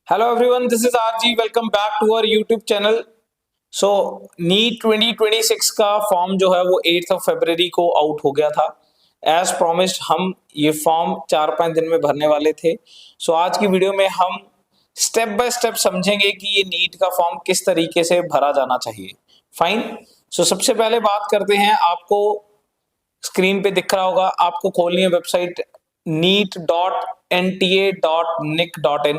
Hello everyone, this is RG. Welcome back to our YouTube channel. So NEET 2026 का form जो है वो 8 फरवरी को आउट हो गया था। एज प्रॉमिस्ड हम ये फॉर्म 4-5 दिन में भरने वाले थे। सो आज की वीडियो में हम स्टेप बाय स्टेप समझेंगे कि ये नीट का फॉर्म किस तरीके से भरा जाना चाहिए। फाइन। सो सबसे पहले बात करते हैं, आपको स्क्रीन पे दिख रहा होगा, आपको खोलनी है वेबसाइट neet.nta.nic.in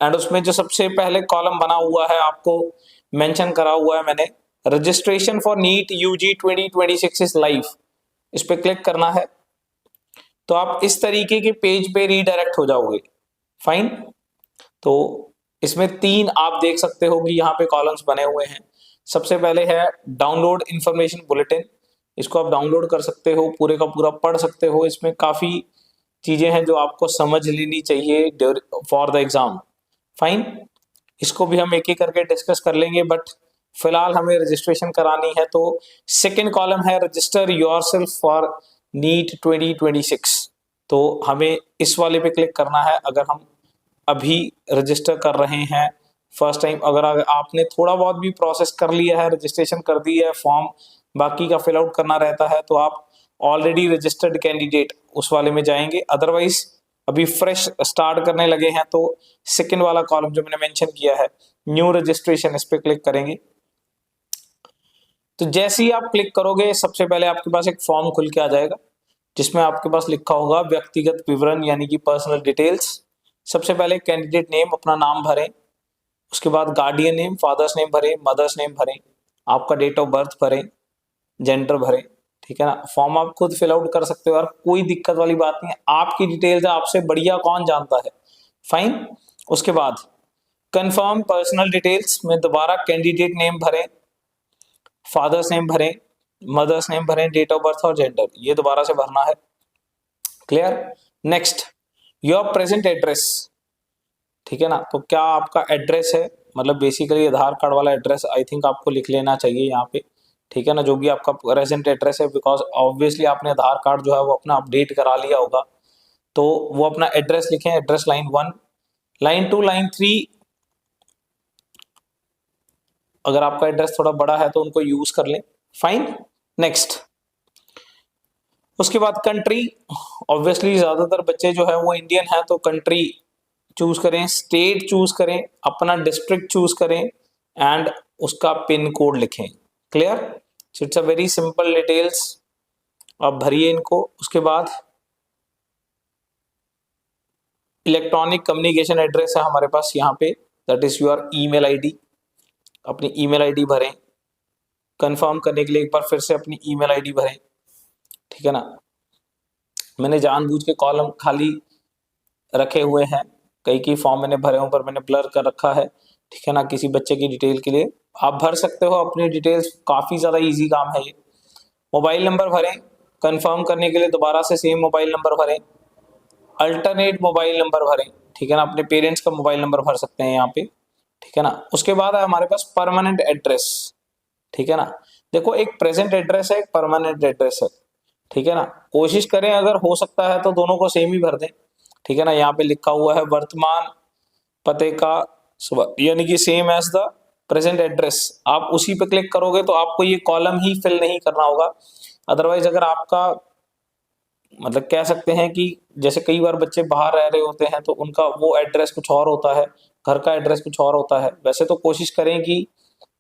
एंड उसमें जो सबसे पहले कॉलम बना हुआ है आपको मेंशन करा हुआ है मैंने, registration for NEET UG 2026 is live. इस पे क्लिक करना है तो आप इस तरीके के पेज पे रीडायरेक्ट हो जाओगे। फाइन। तो इसमें 3 आप देख सकते हो कि यहाँ पे कॉलम्स बने हुए हैं। सबसे पहले है डाउनलोड इंफॉर्मेशन बुलेटिन। इसको आप डाउनलोड कर सकते हो, पूरे का पूरा पढ़ सकते हो। इसमें काफी चीजें हैं जो आपको समझ लेनी चाहिए फॉर द एग्जाम। फाइन। इसको भी हम एक एक करके डिस्कस कर लेंगे, बट फिलहाल हमें रजिस्ट्रेशन करानी है। तो सेकंड कॉलम है रजिस्टर योरसेल्फ फॉर नीट 2026। तो हमें इस वाले पे क्लिक करना है अगर हम अभी रजिस्टर कर रहे हैं फर्स्ट टाइम। अगर आपने थोड़ा बहुत भी प्रोसेस कर लिया है, रजिस्ट्रेशन कर दिया है, फॉर्म बाकी का फिल आउट करना रहता है, तो आप ऑलरेडी रजिस्टर्ड कैंडिडेट उस वाले में जाएंगे। अदरवाइज अभी फ्रेश स्टार्ट करने लगे हैं तो सेकंड वाला कॉलम जो मैंने मेंशन किया है न्यू रजिस्ट्रेशन, इस पे क्लिक करेंगे। तो जैसे ही आप क्लिक करोगे सबसे पहले आपके पास एक फॉर्म खुल के आ जाएगा जिसमें आपके पास लिखा होगा व्यक्तिगत विवरण यानी कि पर्सनल डिटेल्स। सबसे पहले कैंडिडेट नेम, अपना नाम भरें। उसके बाद गार्डियन नेम, फादर्स नेम भरें, मदर्स नेम भरें, आपका डेट ऑफ बर्थ भरें, जेंडर भरें। ठीक है ना। फॉर्म आप खुद फिल आउट कर सकते हो और कोई दिक्कत वाली बात नहीं है, आपकी डिटेल्स है, आपसे बढ़िया कौन जानता है। फाइन। उसके बाद कंफर्म पर्सनल डिटेल्स में दोबारा कैंडिडेट नेम भरें, फादर्स नेम भरें, मदर्स नेम भरें, डेट ऑफ बर्थ और जेंडर ये दोबारा से भरना है। Clear. Next your present address. ठीक है ना। तो क्या आपका एड्रेस है, मतलब बेसिकली आधार कार्ड वाला एड्रेस आई थिंक आपको लिख लेना चाहिए यहाँ पे। ठीक है ना, जो भी आपका प्रेजेंट एड्रेस है, बिकॉज ऑब्वियसली आपने आधार कार्ड जो है वो अपना अपडेट करा लिया होगा, तो वो अपना एड्रेस लिखें। एड्रेस लाइन 1, लाइन 2, लाइन 3 अगर आपका एड्रेस थोड़ा बड़ा है तो उनको यूज कर लें। फाइन। नेक्स्ट उसके बाद कंट्री, ऑब्वियसली ज्यादातर बच्चे जो है वो इंडियन है तो कंट्री चूज करें, स्टेट चूज करें, अपना डिस्ट्रिक्ट चूज करें एंड उसका पिन कोड लिखें। Clear. It's a very simple details, आप भरिए इनको। उसके बाद इलेक्ट्रॉनिक कम्युनिकेशन एड्रेस है हमारे पास यहाँ पे, that is your email ID. अपनी ईमेल आईडी भरें। कंफर्म करने के लिए एक बार फिर से अपनी ईमेल आईडी भरें। ठीक है ना। मैंने जानबूझ के कॉलम खाली रखे हुए हैं, कई फॉर्म मैंने भरे हूँ पर मैंने ब्लर कर रखा है। ठीक है ना, किसी बच्चे की डिटेल के लिए आप भर सकते हो अपनी डिटेल्स, काफी ज्यादा इजी काम है ये। मोबाइल नंबर भरें, कंफर्म करने के लिए दोबारा से सेम मोबाइल नंबर भरें, अल्टरनेट मोबाइल नंबर भरें। ठीक है ना, अपने पेरेंट्स का मोबाइल नंबर भर सकते हैं यहाँ पे। ठीक है ना। उसके बाद है हमारे पास परमानेंट एड्रेस। ठीक है ना। देखो, एक प्रेजेंट एड्रेस है, एक परमानेंट एड्रेस है। ठीक है ना। कोशिश करें अगर हो सकता है तो दोनों को सेम ही भर दें। ठीक है ना। यहाँ पे लिखा हुआ है वर्तमान पते का यानी कि same as the present address, आप उसी पे क्लिक करोगे तो आपको ये कॉलम ही फिल नहीं करना होगा। अदरवाइज अगर आपका मतलब कह सकते हैं कि जैसे कई बार बच्चे बाहर रह रहे होते हैं तो उनका वो एड्रेस कुछ और होता है, घर का एड्रेस कुछ और होता है। वैसे तो कोशिश करें कि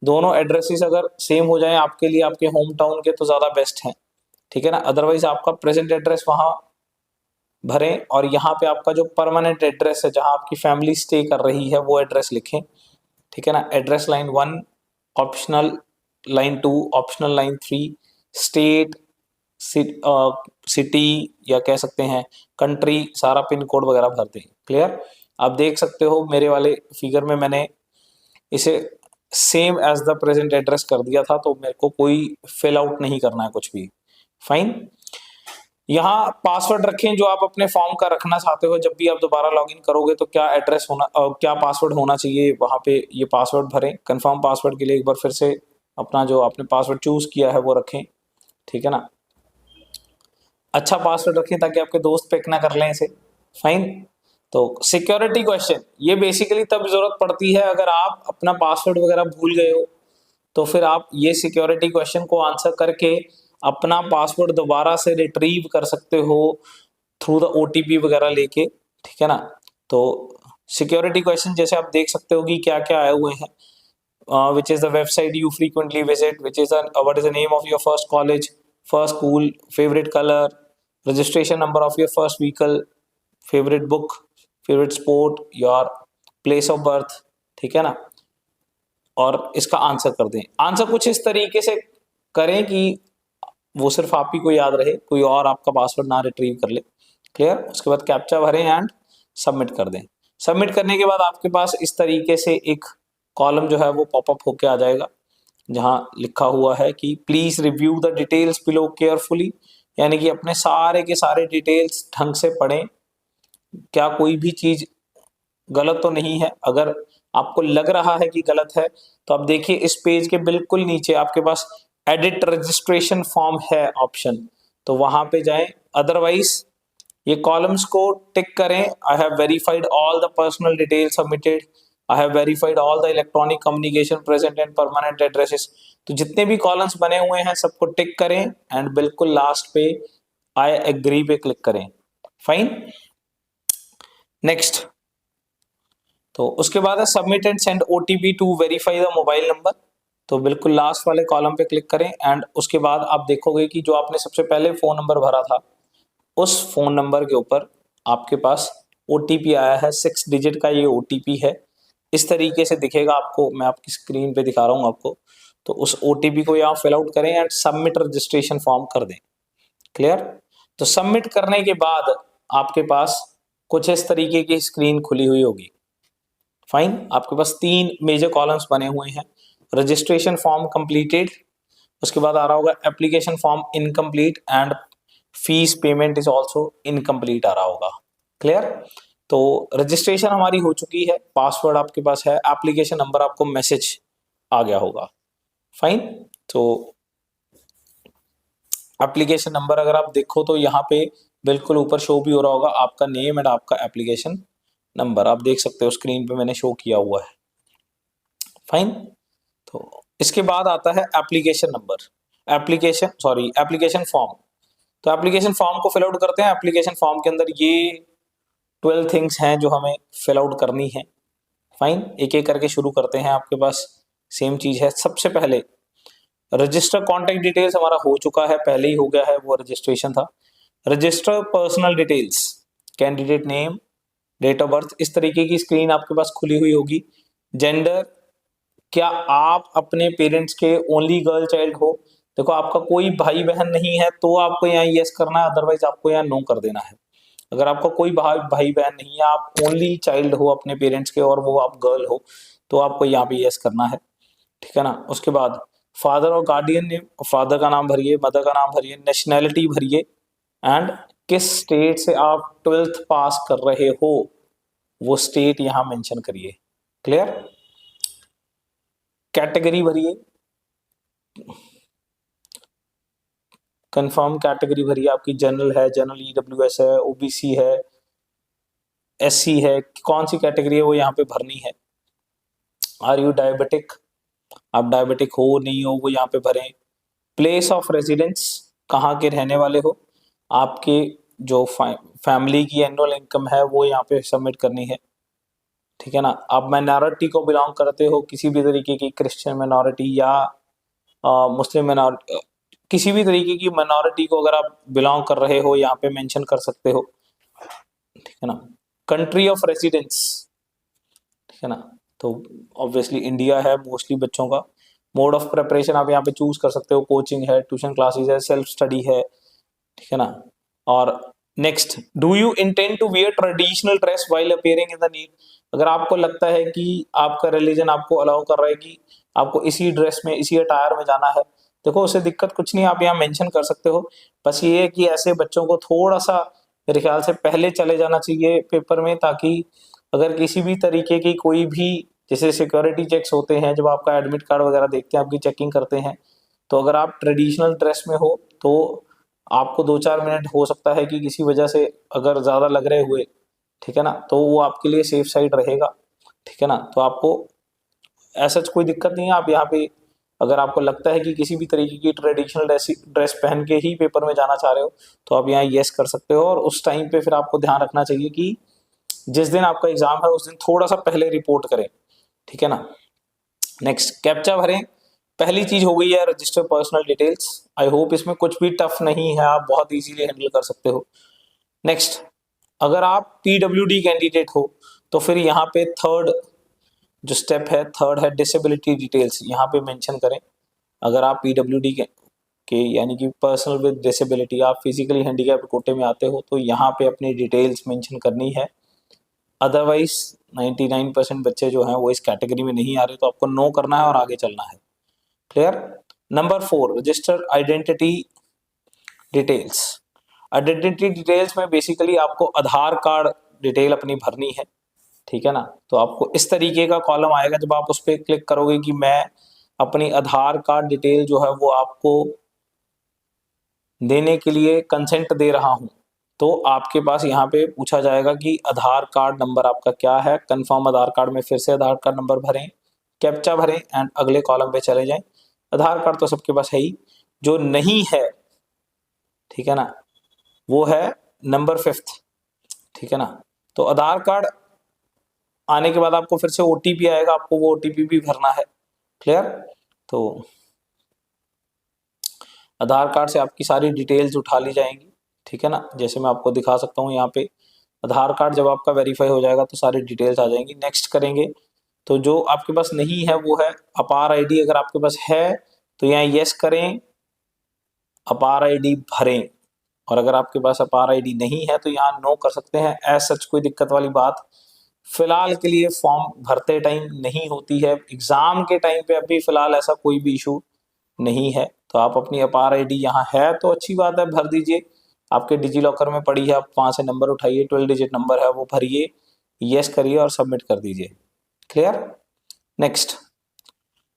दोनों एड्रेसेस अगर सेम हो जाएं आपके लिए, आपके होम टाउन के, तो ज्यादा बेस्ट है। ठीक है ना। अदरवाइज आपका प्रेजेंट एड्रेस वहां भरें और यहाँ पे आपका जो परमानेंट एड्रेस है जहां आपकी फैमिली स्टे कर रही है वो एड्रेस लिखें। ठीक है ना। Address line 1 optional, line 2 optional, line 3 state, city या कह सकते हैं कंट्री, सारा पिन कोड वगैरह भर दें। क्लियर। आप देख सकते हो मेरे वाले फिगर में मैंने इसे same as the present address कर दिया था, तो मेरे को कोई फिल आउट नहीं करना है कुछ भी। फाइन। यहाँ पासवर्ड रखें जो आप अपने फॉर्म का रखना चाहते हो। जब भी आप दोबारा लॉगिन करोगे तो क्या एड्रेस होना क्या पासवर्ड होना चाहिए वहां पे ये पासवर्ड भरें। कंफर्म पासवर्ड के लिए एक बार फिर से अपना जो आपने पासवर्ड चूज किया है वो रखें। ठीक है ना। अच्छा पासवर्ड रखें ताकि आपके दोस्त पिक ना कर लें इसे। फाइन। तो सिक्योरिटी क्वेश्चन ये बेसिकली तब जरूरत पड़ती है अगर आप अपना पासवर्ड वगैरह भूल गए हो, तो फिर आप ये सिक्योरिटी क्वेश्चन को आंसर करके अपना पासवर्ड दोबारा से रिट्रीव कर सकते हो थ्रू द ओटीपी वगैरह लेके, ठीक है ना। तो सिक्योरिटी क्वेश्चन जैसे आप देख सकते हो कि क्या क्या आए हुए हैं, which is the website you frequently visit, which is what is the name of your first college, first school, favorite color, registration number of your first vehicle, favorite book, favorite sport, your place of birth, ठीक है ना। और इसका answer कर दें। Answer कुछ इस तरीके से करें कि वो सिर्फ आप ही को याद रहे, कोई और आपका पासवर्ड ना रिट्रीव कर ले। क्लियर। उसके बाद कैप्चा भरें एंड सबमिट कर दें। सबमिट करने के बाद आपके पास इस तरीके से एक कॉलम जो है वो पॉपअप होके आ जाएगा, जहां लिखा हुआ है कि please review the details below carefully, यानी कि अपने सारे के सारे डिटेल्स ढंग से पढ़ें, क्या कोई भी चीज गलत तो नहीं है। अगर आपको लग रहा है कि गलत है तो आप देखिए इस पेज के बिल्कुल नीचे आपके पास एडिट रजिस्ट्रेशन फॉर्म है ऑप्शन, तो वहां पे जाएं। अदरवाइज ये कॉलम्स को टिक करें, I have verified all the personal detail submitted, I have verified all the electronic communication present and permanent addresses. तो जितने भी कॉलम्स बने हुए हैं सबको टिक करें एंड बिल्कुल लास्ट पे आई एग्री पे क्लिक करें। फाइन। नेक्स्ट, तो उसके बाद है submit and send OTP to verify the mobile number. तो बिल्कुल लास्ट वाले कॉलम पे क्लिक करें एंड उसके बाद आप देखोगे कि जो आपने सबसे पहले फोन नंबर भरा था उस फोन नंबर के ऊपर आपके पास ओटीपी आया है, 6 डिजिट का ये ओटीपी है। इस तरीके से दिखेगा आपको, मैं आपकी स्क्रीन पे दिखा रहा हूँ आपको। तो उस ओटीपी को यहाँ फिल आउट करें एंड सबमिट रजिस्ट्रेशन फॉर्म कर दें। क्लियर। तो सबमिट करने के बाद आपके पास कुछ इस तरीके की स्क्रीन खुली हुई होगी। फाइन। आपके पास 3 मेजर कॉलम्स बने हुए हैं। रजिस्ट्रेशन फॉर्म कंप्लीटेड, उसके बाद आ रहा होगा application form incomplete and fees payment is also incomplete आ रहा होगा। क्लियर। तो रजिस्ट्रेशन हमारी हो चुकी है, पासवर्ड आपके पास है, एप्लीकेशन नंबर आपको मैसेज आ गया होगा। फाइन। तो एप्लीकेशन नंबर अगर आप देखो तो यहाँ पे बिल्कुल ऊपर शो भी हो रहा होगा आपका नेम एंड आपका एप्लीकेशन नंबर, आप देख सकते हो स्क्रीन पे मैंने शो किया हुआ है। फाइन। तो इसके बाद आता है एप्लीकेशन नंबर, एप्लीकेशन फॉर्म। तो एप्लीकेशन फॉर्म को फिल आउट करते हैं। एप्लीकेशन फॉर्म के अंदर ये 12 थिंग्स हैं जो हमें फिल आउट करनी है। फाइन। एक एक करके शुरू करते हैं। आपके पास सेम चीज है। सबसे पहले रजिस्टर कॉन्टेक्ट डिटेल्स हमारा हो चुका है, पहले ही हो गया है, वो रजिस्ट्रेशन था। Register personal details, candidate name, date of birth, इस तरीके की स्क्रीन आपके पास खुली हुई होगी। जेंडर, क्या आप अपने पेरेंट्स के ओनली गर्ल चाइल्ड हो। देखो आपका कोई भाई बहन नहीं है तो आपको यहाँ यस करना है, अदरवाइज आपको यहाँ नो कर देना है। अगर आपका कोई भाई बहन नहीं है, आप ओनली चाइल्ड हो अपने पेरेंट्स के और वो आप गर्ल हो, तो आपको यहाँ पे यस करना है, ठीक है ना। उसके बाद फादर और गार्डियन नेम, फादर का नाम भरिए, मदर का नाम भरिए, नेशनैलिटी भरिए एंड किस स्टेट से आप 12th पास कर रहे हो वो स्टेट यहाँ मेंशन करिए। क्लियर। कैटेगरी भरिए, कंफर्म कैटेगरी भरिए, आपकी जनरल है, जनरल ईडब्ल्यूएस है, ओबीसी है, एससी है, कौन सी कैटेगरी है वो यहाँ पे भरनी है। आर यू डायबिटिक, आप डायबिटिक हो नहीं हो वो यहाँ पे भरें। प्लेस ऑफ रेजिडेंस, कहाँ के रहने वाले हो, आपके जो फैमिली की एनुअल इनकम है वो यहाँ पे सबमिट करनी है, ठीक है ना। आप माइनॉरिटी को बिलोंग करते हो, किसी भी तरीके की क्रिश्चियन माइनॉरिटी या मुस्लिम माइनॉरिटी, किसी भी तरीके की माइनॉरिटी को अगर आप बिलोंग कर रहे हो यहाँ पे मेंशन कर सकते हो, ठीक है ना। कंट्री ऑफ रेसिडेंस, ठीक है ना, तो ऑब्वियसली इंडिया है मोस्टली बच्चों का। मोड ऑफ प्रिपरेशन आप यहाँ पे चूज कर सकते हो, कोचिंग है, ट्यूशन क्लासेस है, सेल्फ स्टडी है, ठीक है ना। और next, do you intend to wear traditional dress while appearing in the NEET. अगर आपको लगता है कि आपका रिलीजन आपको अलाउ कर रहा है कि आपको इसी ड्रेस में इसी अटायर में जाना है, देखो उससे दिक्कत कुछ नहीं, आप यहाँ मेंशन कर सकते हो। बस ये है कि ऐसे बच्चों को थोड़ा सा मेरे ख्याल से पहले चले जाना चाहिए पेपर में, ताकि अगर किसी भी तरीके की कोई भी जैसे सिक्योरिटी चेक्स होते हैं, जब आपका एडमिट कार्ड वगैरह देखते हैं, आपकी चेकिंग करते हैं, तो अगर आप ट्रेडिशनल ड्रेस में हो तो आपको 2-4 मिनट हो सकता है कि किसी वजह से अगर ज़्यादा लग रहे हुए ठीक है ना, तो वो आपके लिए सेफ साइड रहेगा, ठीक है ना। तो आपको ऐसा कोई दिक्कत नहीं है, आप यहाँ पे अगर आपको लगता है कि किसी भी तरीके की ट्रेडिशनल ड्रेस पहन के ही पेपर में जाना चाह रहे हो तो आप यहाँ यस कर सकते हो। और उस टाइम पे फिर आपको ध्यान रखना चाहिए कि जिस दिन आपका एग्जाम है उस दिन थोड़ा सा पहले रिपोर्ट करें, ठीक है ना। नेक्स्ट, कैप्चा भरें। पहली चीज हो गई है register personal details. I hope इसमें कुछ भी टफ नहीं है, आप बहुत इजीली हैंडल कर सकते हो। नेक्स्ट, अगर आप पीडब्ल्यूडी कैंडिडेट हो तो फिर यहाँ पे थर्ड जो स्टेप है, थर्ड है डिसेबिलिटी डिटेल्स, यहाँ पे मेंशन करें। अगर आप पीडब्ल्यूडी के यानी कि पर्सनल विद डिसेबिलिटी, आप फिजिकली हैंडीकैप्ड कोटे में आते हो तो यहाँ पे अपनी डिटेल्स मेंशन करनी है। अदरवाइज 99% बच्चे जो हैं वो इस कैटेगरी में नहीं आ रहे, तो आपको नो करना है और आगे चलना है। Clear. Number 4, register identity details. Identity details में बेसिकली आपको आधार कार्ड डिटेल अपनी भरनी है, ठीक है ना। तो आपको इस तरीके का कॉलम आएगा, जब आप उस पर क्लिक करोगे कि मैं अपनी आधार कार्ड डिटेल जो है वो आपको देने के लिए कंसेंट दे रहा हूं, तो आपके पास यहाँ पे पूछा जाएगा कि आधार कार्ड नंबर आपका क्या है। कंफर्म आधार कार्ड में फिर से आधार कार्ड नंबर भरें, कैप्चा भरें एंड अगले कॉलम पे चले जाएं। आधार कार्ड तो सबके पास है ही, जो नहीं है, ठीक है ना, वो है नंबर 5, ठीक है ना। तो आधार कार्ड आने के बाद आपको फिर से ओटीपी आएगा, आपको वो ओटीपी भी भरना है। क्लियर। तो आधार कार्ड से आपकी सारी डिटेल्स उठा ली जाएंगी, ठीक है ना। जैसे मैं आपको दिखा सकता हूँ यहाँ पे आधार कार्ड जब आपका वेरीफाई हो जाएगा तो सारी डिटेल्स आ जाएंगी। नेक्स्ट करेंगे तो जो आपके पास नहीं है वो है अपार आईडी। अगर आपके पास है तो यहाँ यस करें, अपार आईडी भरें। और अगर आपके पास अपार आईडी नहीं है तो यहाँ नो कर सकते हैं। एज सच कोई दिक्कत वाली बात फिलहाल के लिए फॉर्म भरते टाइम नहीं होती है, एग्जाम के टाइम पे अभी फिलहाल ऐसा कोई भी इशू नहीं है। तो आप अपनी अपार आईडी यहाँ है तो अच्छी बात है, भर दीजिए। आपके डिजी लॉकर में पड़ी है, आप वहां से नंबर उठाइए, 12 डिजिट नंबर है वो भरिए, यस करिए और सबमिट कर दीजिए। क्लियर। नेक्स्ट,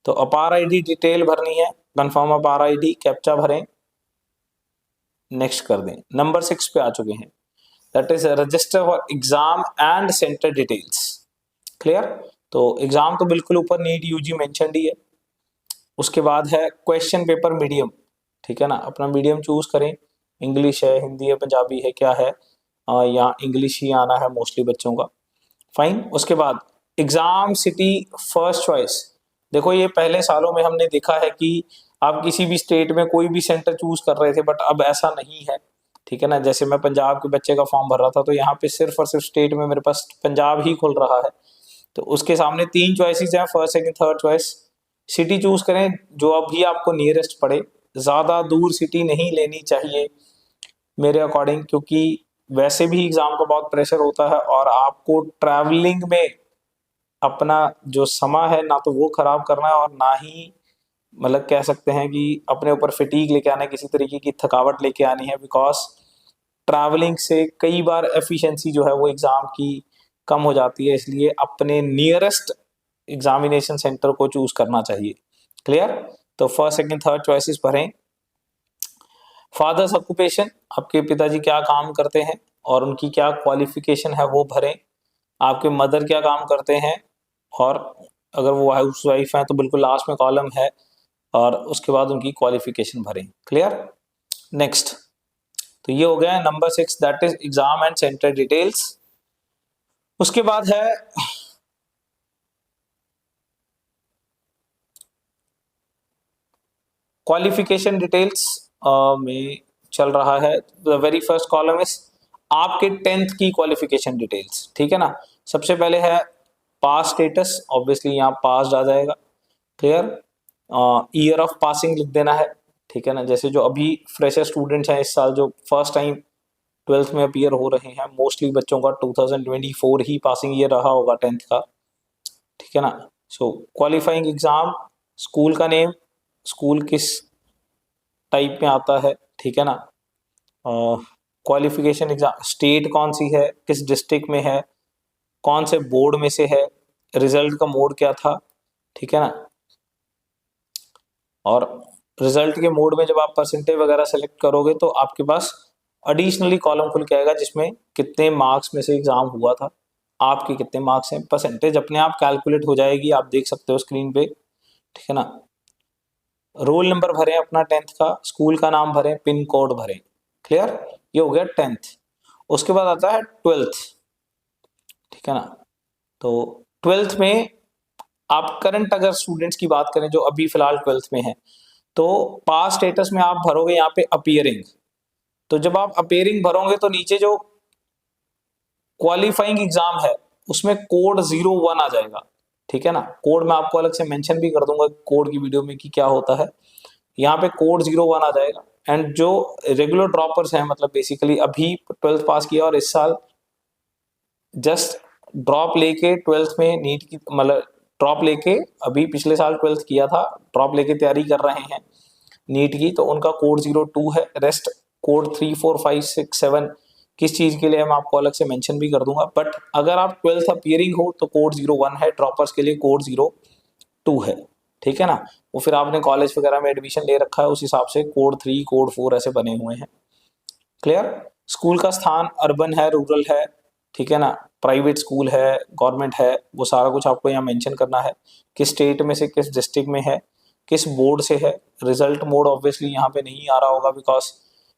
तो अपार आईडी डिटेल भरनी है, कंफर्म अपार आईडी, कैप्चा भरें, नेक्स्ट कर दें। नंबर 6 पे आ चुके हैं, that is register for exam and centre details. Clear. तो एग्जाम तो बिल्कुल ऊपर नीट यूजी मेंशनड ही है। उसके बाद है क्वेश्चन पेपर मीडियम, ठीक है ना। अपना मीडियम चूज करें, इंग्लिश है, हिंदी है, पंजाबी है, क्या है, यहाँ इंग्लिश ही आना है मोस्टली बच्चों का। फाइन। उसके बाद एग्जाम सिटी फर्स्ट चॉइस। देखो ये पहले सालों में हमने देखा है कि आप किसी भी स्टेट में कोई भी सेंटर चूज कर रहे थे, बट अब ऐसा नहीं है, ठीक है ना। जैसे मैं पंजाब के बच्चे का फॉर्म भर रहा था तो यहाँ पे सिर्फ और सिर्फ स्टेट में मेरे पास पंजाब ही खुल रहा है। तो उसके सामने 3 चॉइसेस हैं, first second third choice. City choose करें जो अभी आपको नियरेस्ट पड़े, ज़्यादा दूर सिटी नहीं लेनी चाहिए मेरे अकॉर्डिंग, क्योंकि वैसे भी एग्जाम का बहुत प्रेशर होता है और आपको ट्रैवलिंग में अपना जो समय है ना तो वो खराब करना है और ना ही मतलब कह सकते हैं कि अपने ऊपर फिटीक लेके आना है, किसी तरीके की थकावट लेके आनी है। बिकॉज ट्रैवलिंग से कई बार एफिशिएंसी जो है वो एग्जाम की कम हो जाती है, इसलिए अपने नियरेस्ट एग्जामिनेशन सेंटर को चूज करना चाहिए। क्लियर। तो फर्स्ट सेकंड थर्ड चॉइसेस भरें। फादर्स ऑक्यूपेशन, आपके पिताजी क्या काम करते हैं और उनकी क्या क्वालिफिकेशन है वो भरें। आपके मदर क्या काम करते हैं, और अगर वो हाउस वाइफ है तो बिल्कुल लास्ट में कॉलम है, और उसके बाद उनकी क्वालिफिकेशन भरें। क्लियर। नेक्स्ट, तो ये हो गया number 6, that is exam and centre details. उसके बाद है क्वालिफिकेशन डिटेल्स में चल रहा है। The very first column is आपके 10th की क्वालिफिकेशन डिटेल्स, ठीक है ना। सबसे पहले है पास स्टेटस, ऑब्वियसली यहाँ पास आ जाएगा। क्लियर। ईयर ऑफ पासिंग लिख देना है, ठीक है ना। जैसे जो अभी फ्रेशर स्टूडेंट्स हैं इस साल जो फर्स्ट टाइम 12th में अपीयर हो रहे हैं, मोस्टली बच्चों का 2024 ही पासिंग ईयर रहा होगा 10th का, ठीक है ना। सो क्वालिफाइंग एग्जाम, स्कूल का नेम, स्कूल किस टाइप में आता है, ठीक है ना। क्वालिफिकेशन एग्जाम, स्टेट कौन सी है, किस डिस्ट्रिक्ट में है, कौन से बोर्ड में से है, रिजल्ट का मोड क्या था, ठीक है ना। और रिजल्ट के मोड में जब आप परसेंटेज वगैरह सेलेक्ट करोगे तो आपके पास एडिशनली कॉलम खुल के आएगा जिसमें कितने मार्क्स में से एग्जाम हुआ था, आपके कितने मार्क्स हैं, परसेंटेज अपने आप कैलकुलेट हो जाएगी, आप देख सकते हो स्क्रीन पे, ठीक है ना। रोल नंबर भरें अपना 10th का, स्कूल का नाम भरें, पिन कोड भरें। क्लियर, ये हो गया 10th। उसके बाद आता है 12th, ठीक है ना। तो 12th में आप करंट अगर स्टूडेंट्स की बात करें जो अभी फिलहाल 12th में है, तो पास स्टेटस में आप भरोगे यहाँ पे अपीयरिंग। तो जब आप अपीयरिंग भरोगे तो नीचे जो क्वालिफाइंग एग्जाम है उसमें कोड 01 आ जाएगा, ठीक है ना। कोड मैं आपको अलग से मेंशन भी कर दूंगा कोड की वीडियो में कि क्या होता है। यहाँ पे कोड 01 आ जाएगा। एंड जो रेगुलर ड्रॉपर्स हैं, मतलब बेसिकली अभी 12th पास किया और इस साल जस्ट ड्रॉप लेके 12th में नीट की, मतलब ड्रॉप लेके अभी पिछले साल 12th किया था, ड्रॉप लेके तैयारी कर रहे हैं नीट की, तो उनका कोड 02 है। रेस्ट कोड 3 4 5 6 7 किस चीज के लिए मैं आपको अलग से मेंशन भी कर दूंगा। बट अगर आप 12th अपीयरिंग हो तो कोड 01 है, ड्रॉपर्स के लिए कोड 02 है, ठीक है ना। वो फिर आपने कॉलेज वगैरह में एडमिशन ले रखा है उस हिसाब से कोड 3 कोड 4 ऐसे बने हुए हैं। क्लियर। स्कूल का स्थान अर्बन है, रूरल है, ठीक है ना, प्राइवेट स्कूल है, गवर्नमेंट है, वो सारा कुछ आपको यहाँ मेंशन करना है। किस स्टेट में से, किस डिस्ट्रिक्ट में है, किस बोर्ड से है। रिजल्ट मोड ऑब्वियसली यहाँ पे नहीं आ रहा होगा बिकॉज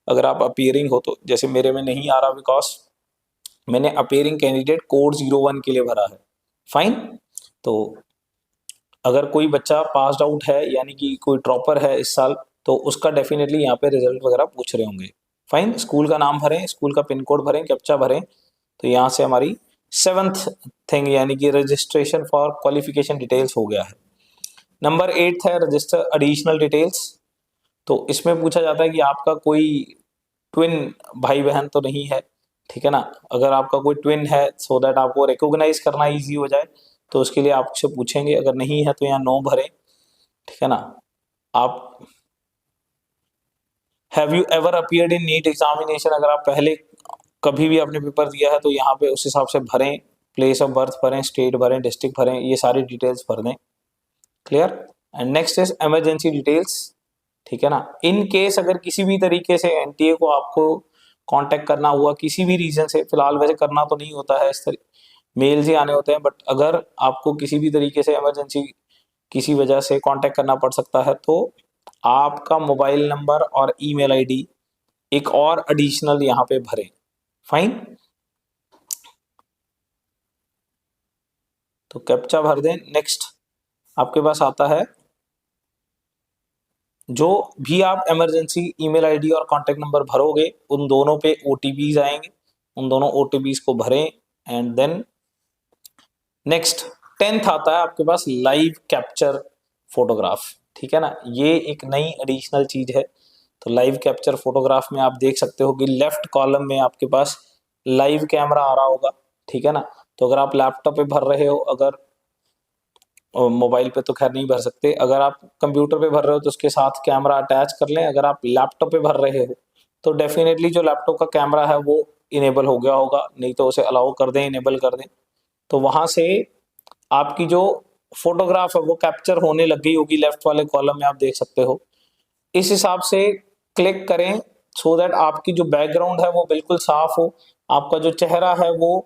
अगर आप अपीयरिंग हो तो, जैसे मेरे में नहीं आ रहा बिकॉज मैंने अपीयरिंग कैंडिडेट कोड 01 के लिए भरा है। फाइन। तो अगर कोई बच्चा पास आउट है यानी कि कोई ड्रॉपर है इस साल, तो उसका डेफिनेटली यहाँ पे रिजल्ट वगैरह पूछ रहे होंगे। फाइन। स्कूल का नाम भरें, स्कूल का पिन कोड भरें, कैप्चा भरें। तो यहाँ से हमारी 7th थिंग यानी कि रजिस्ट्रेशन फॉर क्वालिफिकेशन डिटेल्स हो गया है। नंबर 8 है रजिस्टर एडिशनल डिटेल्स। तो इसमें पूछा जाता है कि आपका कोई ट्विन भाई बहन तो नहीं है, ठीक है ना। अगर आपका कोई ट्विन है सो दैट आपको रिकॉग्नाइज करना इजी हो जाए, तो उसके लिए आपसे पूछेंगे। अगर नहीं है तो यहाँ नो भरें, ठीक है ना। आप have you ever appeared in NEET examination, अगर आप पहले कभी भी आपने पेपर दिया है तो यहाँ पे उस हिसाब से भरें। प्लेस ऑफ बर्थ भरें, स्टेट भरें, डिस्ट्रिक्ट भरें, ये सारी डिटेल्स भर दें। Clear. And next is emergency details, ठीक है ना। इन केस अगर किसी भी तरीके से एनटीए को आपको कांटेक्ट करना हुआ किसी भी रीजन से, फिलहाल वैसे करना तो नहीं होता है, इस तरह मेल्स ही आने होते हैं, बट अगर आपको किसी भी तरीके से इमरजेंसी किसी वजह से कांटेक्ट करना पड़ सकता है तो आपका मोबाइल नंबर और ईमेल आईडी एक और एडिशनल यहाँ पे भरें। फाइन। तो कैप्चा भर दें। नेक्स्ट आपके पास आता है जो भी आप इमरजेंसी ईमेल आईडी और कांटेक्ट नंबर भरोगे उन दोनों पे ओटीपीज आएंगे, उन दोनों ओटीपीज को भरें। एंड देन नेक्स्ट 10th आता है आपके पास लाइव कैप्चर फोटोग्राफ, ठीक है ना। ये एक नई एडिशनल चीज है। तो लाइव कैप्चर फोटोग्राफ में आप देख सकते हो कि लेफ्ट कॉलम में आपके पास लाइव कैमरा आ रहा होगा, ठीक है ना। तो अगर आप लैपटॉप पे भर रहे हो, अगर मोबाइल पे तो खैर नहीं भर सकते, अगर आप कंप्यूटर पे भर रहे हो तो उसके साथ कैमरा अटैच कर लें। अगर आप लैपटॉप पे भर रहे हो तो डेफिनेटली जो लैपटॉप का कैमरा है वो इनेबल हो गया होगा, नहीं तो उसे अलाउ कर दें, इनेबल कर दें। तो वहां से आपकी जो फोटोग्राफ है वो कैप्चर होने लग गई होगी, लेफ्ट वाले कॉलम में आप देख सकते हो। इस हिसाब से क्लिक करें सो दैट आपकी जो बैकग्राउंड है वो बिल्कुल साफ हो, आपका जो चेहरा है वो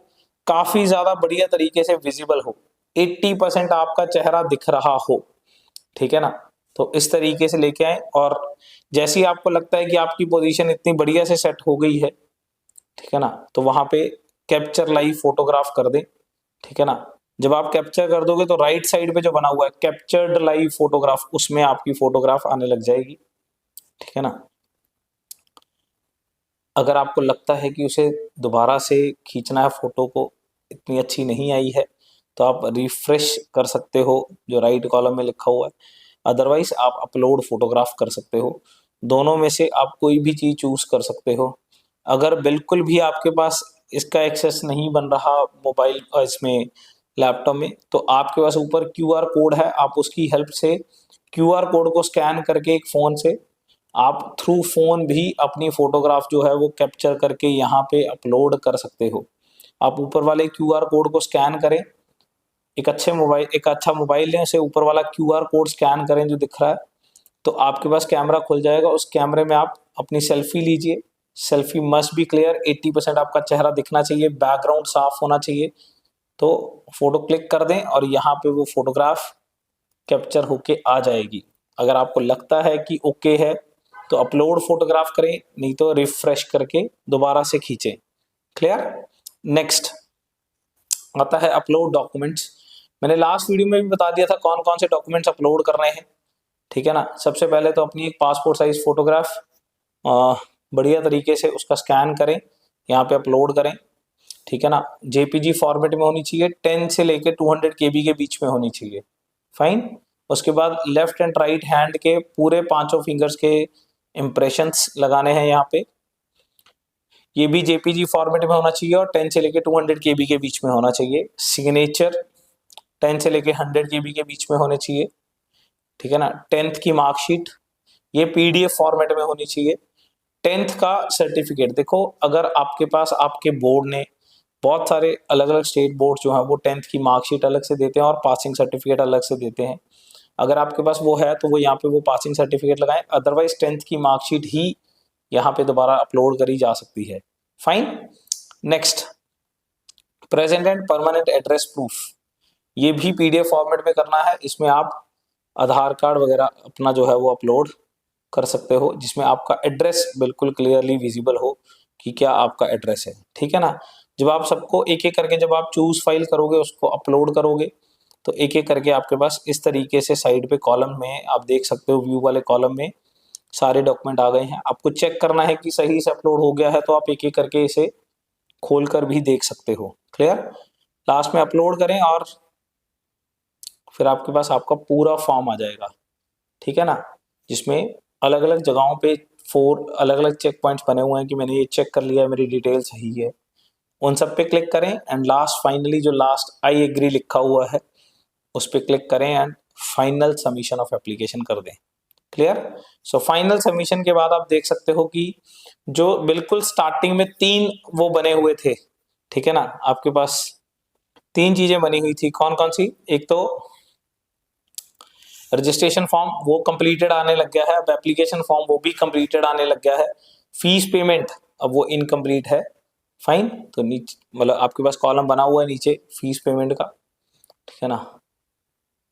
काफी ज्यादा बढ़िया तरीके से विजिबल हो, 80% आपका चेहरा दिख रहा हो, ठीक है ना। तो इस तरीके से लेके आए और जैसे ही आपको लगता है कि आपकी पोजीशन इतनी बढ़िया से सेट हो गई है, ठीक है ना, तो वहां पे कैप्चर लाइव फोटोग्राफ कर दें, ठीक है ना। जब आप कैप्चर कर दोगे तो राइट साइड पे जो बना हुआ है कैप्चर्ड लाइव फोटोग्राफ, उसमें आपकी फोटोग्राफ आने लग जाएगी, ठीक है ना। अगर आपको लगता है कि उसे दोबारा से खींचना है फोटो को, इतनी अच्छी नहीं आई है, तो आप रिफ्रेश कर सकते हो जो राइट कॉलम में लिखा हुआ है। अदरवाइज आप अपलोड फोटोग्राफ कर सकते हो। दोनों में से आप कोई भी चीज चूज कर सकते हो। अगर बिल्कुल भी आपके पास इसका एक्सेस नहीं बन रहा मोबाइल इसमें लैपटॉप में, तो आपके पास ऊपर क्यूआर कोड है, आप उसकी हेल्प से क्यूआर कोड को स्कैन करके एक फोन से आप थ्रू फोन भी अपनी फोटोग्राफ जो है वो कैप्चर करके यहाँ पे अपलोड कर सकते हो। आप ऊपर वाले क्यूआर कोड को स्कैन करें, एक अच्छा मोबाइल लें, उसे ऊपर वाला क्यूआर कोड स्कैन करें जो दिख रहा है, तो आपके पास कैमरा खुल जाएगा। उस कैमरे में आप अपनी सेल्फी लीजिए, सेल्फी मस्ट बी क्लियर, 80% आपका चेहरा दिखना चाहिए, बैकग्राउंड साफ होना चाहिए। तो फोटो क्लिक कर दें और यहाँ पे वो फोटोग्राफ कैप्चर होके आ जाएगी। अगर आपको लगता है कि ओके है तो अपलोड फोटोग्राफ करें, नहीं तो रिफ्रेश करके दोबारा से खींचें। क्लियर। नेक्स्ट आता है अपलोड डॉक्यूमेंट्स। मैंने लास्ट वीडियो में भी बता दिया था कौन कौन से डॉक्यूमेंट्स अपलोड करने हैं, ठीक है ना। सबसे पहले तो अपनी एक पासपोर्ट साइज फोटोग्राफ बढ़िया तरीके से उसका स्कैन करें, यहाँ पे अपलोड करें, ठीक है ना। जेपीजी फॉर्मेट में होनी चाहिए, 10 से लेके 200 KB के बीच में होनी चाहिए। फाइन। उसके बाद लेफ्ट एंड राइट हैंड के पूरे 5 फिंगर्स के इम्प्रेशंस लगाने हैं यहाँ पे। ये भी जेपीजी फॉर्मेट में होना चाहिए और 10 से लेके 200 KB के बीच में होना चाहिए। सिग्नेचर 10 से लेके 100 KB के बीच में होने चाहिए, ठीक है ना। 10th की मार्कशीट ये PDF फॉर्मेट में होनी चाहिए। 10th का सर्टिफिकेट, देखो अगर आपके पास आपके बोर्ड ने बहुत सारे अलग अलग स्टेट बोर्ड जो है वो 10th की मार्कशीट अलग से देते हैं और पासिंग सर्टिफिकेट अलग से देते हैं। अगर आपके पास वो है तो वो यहाँ पे वो पासिंग सर्टिफिकेट लगाएं, अदरवाइज 10th की मार्कशीट ही यहाँ पे दोबारा अपलोड करी जा सकती है। Fine. Next present and permanent address proof, ये भी PDF फॉर्मेट में करना है। इसमें आप आधार कार्ड वगैरह अपना जो है वो अपलोड कर सकते हो, जिसमें आपका एड्रेस बिल्कुल क्लियरली विजिबल हो कि क्या आपका एड्रेस है, ठीक है ना। जब आप सबको एक एक करके जब आप चूज फाइल करोगे, उसको अपलोड करोगे, तो एक एक करके आपके पास इस तरीके से साइड पे कॉलम में आप देख सकते हो, व्यू वाले कॉलम में सारे डॉक्यूमेंट आ गए हैं। आपको चेक करना है कि सही से अपलोड हो गया है, तो आप एक एक करके इसे खोल कर भी देख सकते हो। क्लियर। लास्ट में अपलोड करें और फिर आपके पास आपका पूरा फॉर्म आ जाएगा, ठीक है ना, जिसमें अलग अलग जगहों पे 4 अलग अलग चेक पॉइंट्स बने हुए हैं कि मैंने ये चेक कर लिया है, मेरी डिटेल सही है। उन सब पे क्लिक करें एंड लास्ट फाइनली जो लास्ट आई एग्री लिखा हुआ है उस पर क्लिक करें and final submission of application कर दें। क्लियर। सो फाइनल सबमिशन के बाद आप देख सकते हो कि जो बिल्कुल स्टार्टिंग में 3 वो बने हुए थे, ठीक है ना, आपके पास 3 चीजें बनी हुई थी। कौन कौन सी? एक तो रजिस्ट्रेशन फॉर्म वो कंप्लीटेड आने लग गया है, अब एप्लीकेशन फॉर्म वो भी कंप्लीटेड आने लग गया है। फीस पेमेंट अब वो इनकम्प्लीट है। फाइन। तो नीचे मतलब आपके पास कॉलम बना हुआ है नीचे फीस पेमेंट का, ठीक है ना।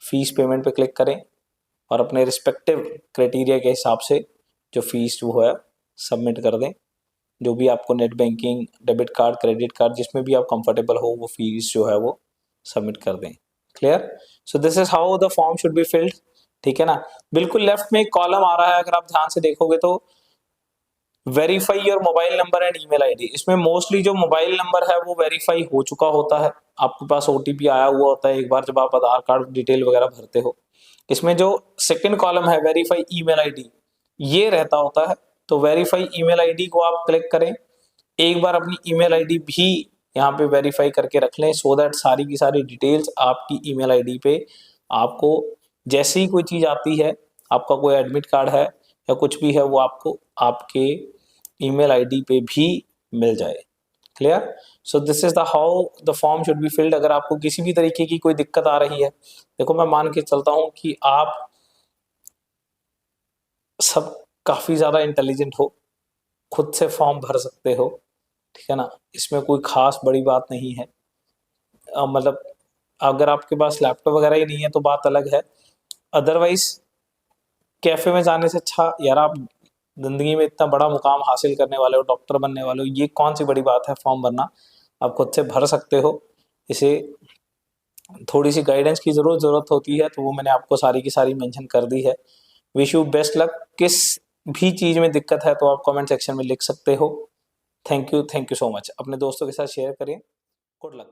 फीस पेमेंट पे क्लिक करें और अपने रिस्पेक्टिव क्राइटेरिया के हिसाब से जो फीस जो है सबमिट कर दें। जो भी आपको net banking, debit card, credit card, जिसमें भी आप कंफर्टेबल हो वो फीस जो है वो सबमिट कर दें। Clear. So this is how the form should be filled, ठीक है ना। बिल्कुल लेफ्ट में एक कॉलम आ रहा है, अगर आप ध्यान से देखोगे तो verify your mobile number and email ID. इसमें मोस्टली जो मोबाइल नंबर है वो वेरीफाई हो चुका होता है, आपके पास OTP आया हुआ होता है एक बार जब आप आधार कार्ड डिटेल वगैरह भरते हो। इसमें जो सेकंड कॉलम है वेरीफाई ईमेल आईडी, ये रहता होता है। तो वेरीफाई ईमेल आईडी को आप क्लिक करें, एक बार अपनी ईमेल आईडी भी यहाँ पे वेरीफाई करके रख लें, सो दैट सारी की सारी डिटेल्स आपकी ईमेल आईडी पे आपको जैसे ही कोई चीज आती है, आपका कोई एडमिट कार्ड है या कुछ भी है, वो आपको आपके ईमेल आईडी पे भी मिल जाए। Clear. So this is the how the form should be filled. अगर आपको किसी भी तरीके की कोई दिक्कत आ रही है, देखो मैं मान के चलता हूं कि आप सब काफी ज्यादा इंटेलिजेंट हो, खुद से फॉर्म भर सकते हो, ठीक है ना, इसमें कोई खास बड़ी बात नहीं है। मतलब अगर आपके पास लैपटॉप वगैरह ही नहीं है तो बात अलग है, अदरवाइज कैफे में जाने से अच्छा यार, आप जिंदगी में इतना बड़ा मुकाम हासिल करने वाले हो, डॉक्टर बनने वाले हो, ये कौन सी बड़ी बात है फॉर्म भरना, आप खुद से भर सकते हो। इसे थोड़ी सी गाइडेंस की जरूरत होती है, तो वो मैंने आपको सारी की सारी मेंशन कर दी है। Wish you best luck. किस भी चीज में दिक्कत है तो आप कमेंट सेक्शन में लिख सकते हो। Thank you so much. अपने दोस्तों के साथ शेयर करें। Good luck.